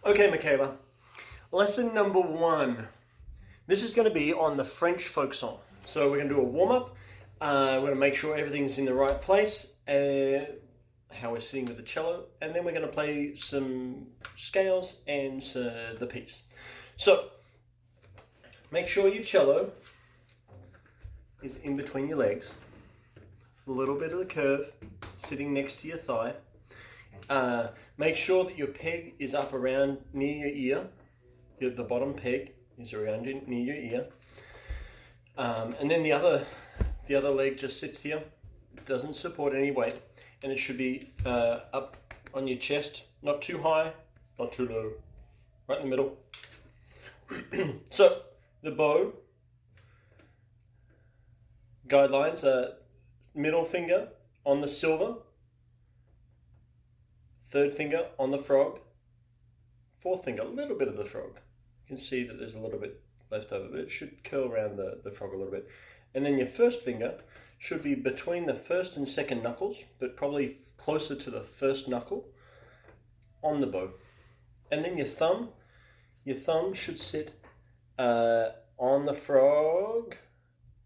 Okay, Michaela, lesson number 1. This is going to be on the French folk song. So we're going to do a warm-up. We're going to make sure everything's in the right place, how we're sitting with the cello, and then we're going to play some scales and the piece. So make sure your cello is in between your legs, a little bit of the curve sitting next to your thigh. Make sure that your peg is up around near your ear. The bottom peg is around near your ear. And then the other leg just sits here. It doesn't support any weight, and it should be up on your chest, not too high, not too low, right in the middle. So the bow guidelines are middle finger on the silver, third finger on the frog, fourth finger, a little bit of the frog. You can see that there's a little bit left over, but it should curl around the frog a little bit. And then your first finger should be between the first and second knuckles, but probably closer to the first knuckle on the bow. And then your thumb should sit on the frog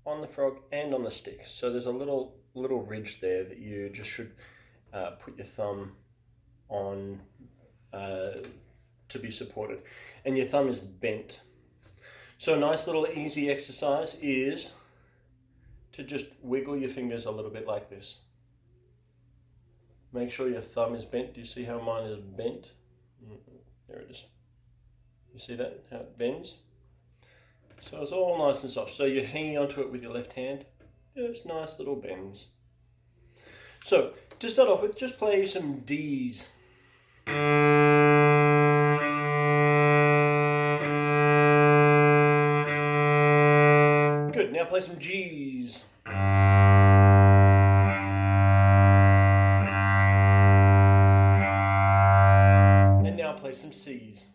and on the stick. So there's a little ridge there that you just should put your thumb on to be supported, and your thumb is bent. So a nice little easy exercise is to just wiggle your fingers a little bit like this. Make sure your thumb is bent. Do you see how mine is bent? There it is. You see that, how it bends? So it's all nice and soft. So you're hanging onto it with your left hand. Just nice little bends. So to start off with, just play some D's. Good, now play some G's. And now play some C's.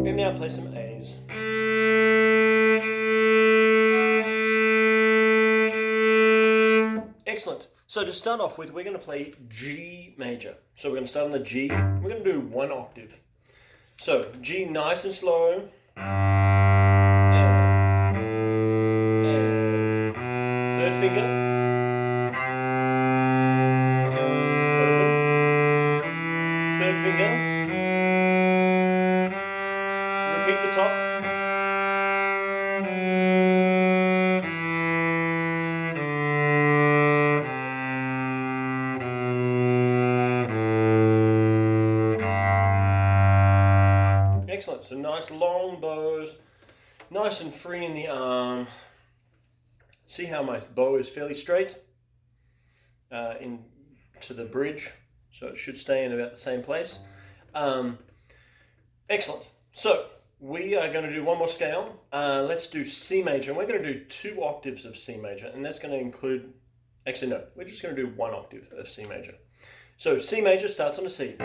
And now play some A's. Excellent. So to start off with, we're going to play G major. So we're going to start on the G. We're going to do 1 octave. So G nice and slow. And third finger. Open. Third finger. Repeat the top. Excellent. So nice long bows, nice and free in the arm. See how my bow is fairly straight into the bridge, so it should stay in about the same place. Excellent. So we are going to do one more scale. Let's do C major, and we're going to do 2 octaves of C major, and that's going to include, actually no, we're just going to do 1 octave of C major. So C major starts on a C.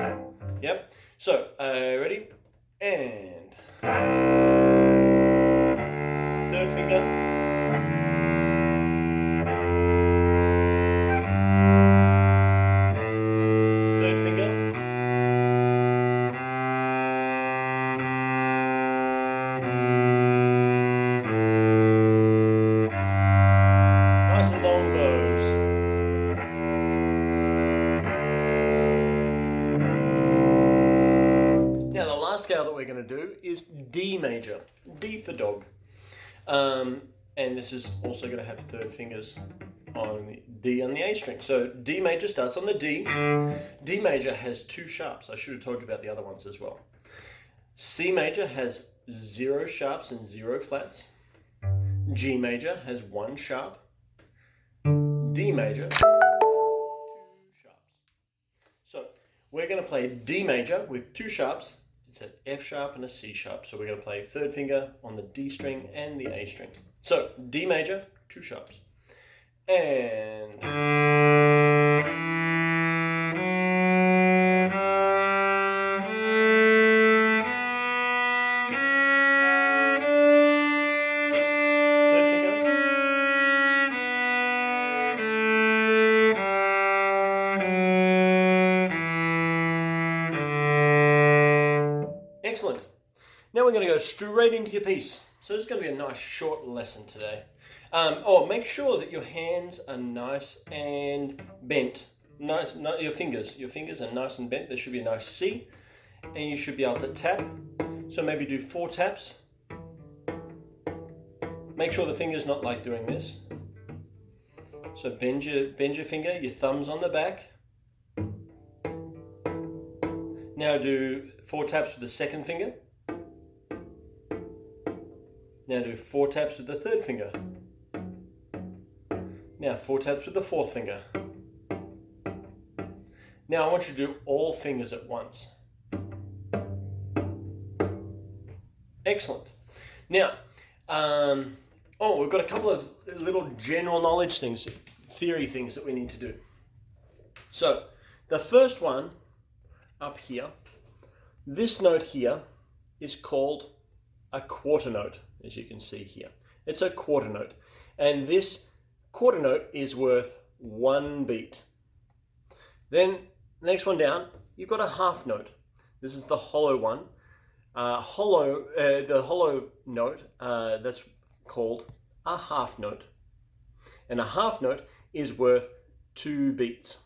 Yep. So ready? And third finger. Third finger. Nice and long bows. Now the last scale that we're going to do is D major. D for dog. And this is also going to have third fingers on the D and the A string. So D major starts on the D. D major has 2 sharps. I should have told you about the other ones as well. C major has 0 sharps and 0 flats. G major has 1 sharp. D major has 2 sharps. So we're going to play D major with 2 sharps. It's an F sharp and a C sharp. So we're going to play third finger on the D string and the A string. So D major, 2 sharps. And third finger. Excellent. Now we're going to go straight into your piece. So this is going to be a nice short lesson today. Make sure that your hands are nice and bent. Your fingers are nice and bent. There should be a nice C, and you should be able to tap. So maybe do 4 taps. Make sure the finger's not like doing this. So bend your finger, your thumb's on the back. Now do 4 taps with the second finger. Now do 4 taps with the third finger. Now 4 taps with the fourth finger. Now I want you to do all fingers at once. Excellent. Now, we've got a couple of little general knowledge things, theory things that we need to do. So the first one up here, this note here is called a quarter note, as you can see here. It's a quarter note, and this quarter note is worth 1 beat. Then the next one down, you've got a half note. This is the hollow one. The hollow note, that's called a half note. And a half note is worth 2 beats.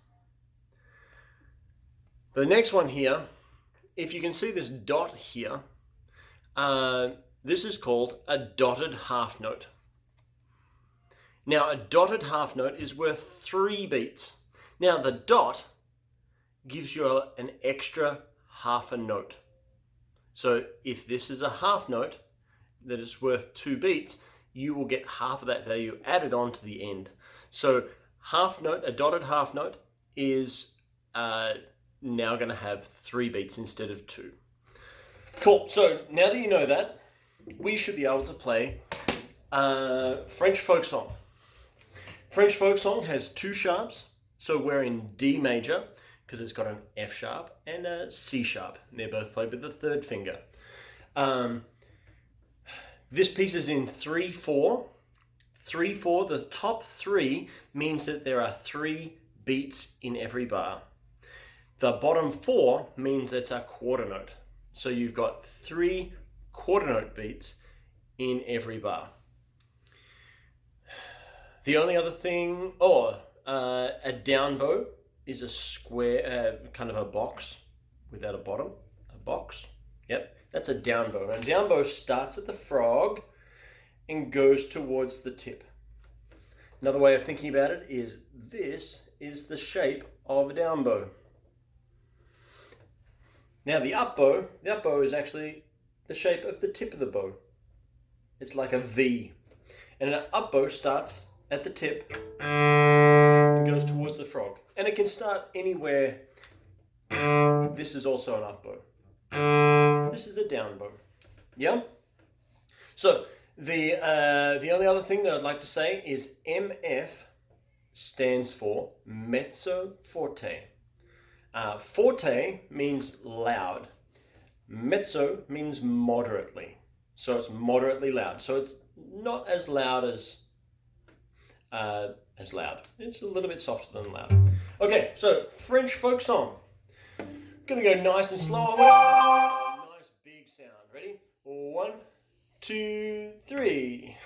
The next one here, if you can see this dot here, this is called a dotted half note. Now a dotted half note is worth 3 beats. Now the dot gives you an extra half a note. So if this is a half note that is worth 2 beats, you will get half of that value added on to the end. So half note, a dotted half note is now going to have 3 beats instead of 2. Cool. So now that you know that, we should be able to play French folk song. French folk song has 2 sharps. So we're in D major because it's got an F sharp and a C sharp. And they're both played with the third finger. This piece is in 3/4. 3/4, the top 3 means that there are 3 beats in every bar. The bottom 4 means it's a quarter note. So you've got 3 quarter note beats in every bar. The only other thing, a down bow is a square, kind of a box without a bottom, a box. Yep, that's a down bow. And a down bow starts at the frog and goes towards the tip. Another way of thinking about it is this is the shape of a down bow. Now the up bow is actually the shape of the tip of the bow. It's like a V. And an up bow starts at the tip and goes towards the frog. And it can start anywhere. This is also an up bow. This is a down bow. Yeah? So the only other thing that I'd like to say is MF stands for mezzo forte. Forte means loud. Mezzo means moderately. So it's moderately loud. So it's not as loud as loud. It's a little bit softer than loud. Okay, so French folk song. Gonna go nice and slow. Nice big sound. Ready? 1, 2, 3.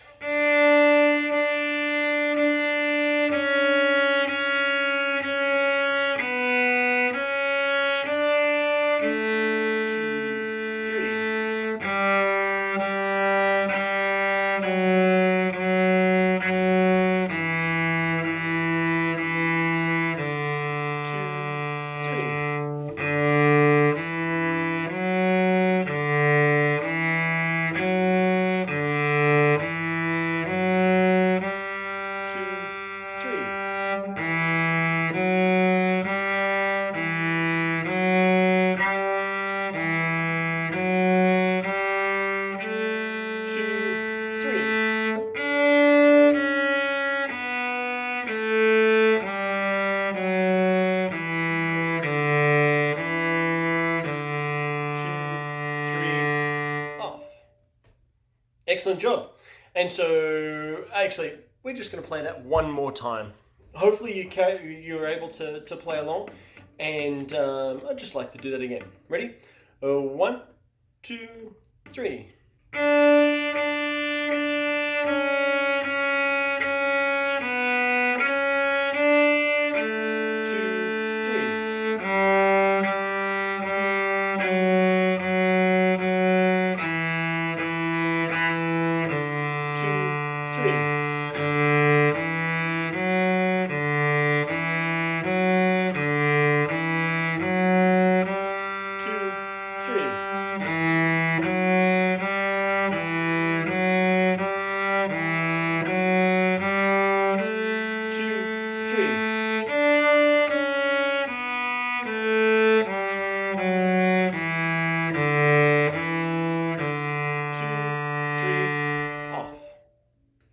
Excellent job. And so, actually, we're just going to play that one more time. Hopefully you're able to play along. And I'd just like to do that again. Ready? 1, 2, 3.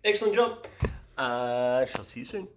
Excellent job. Shall see you soon.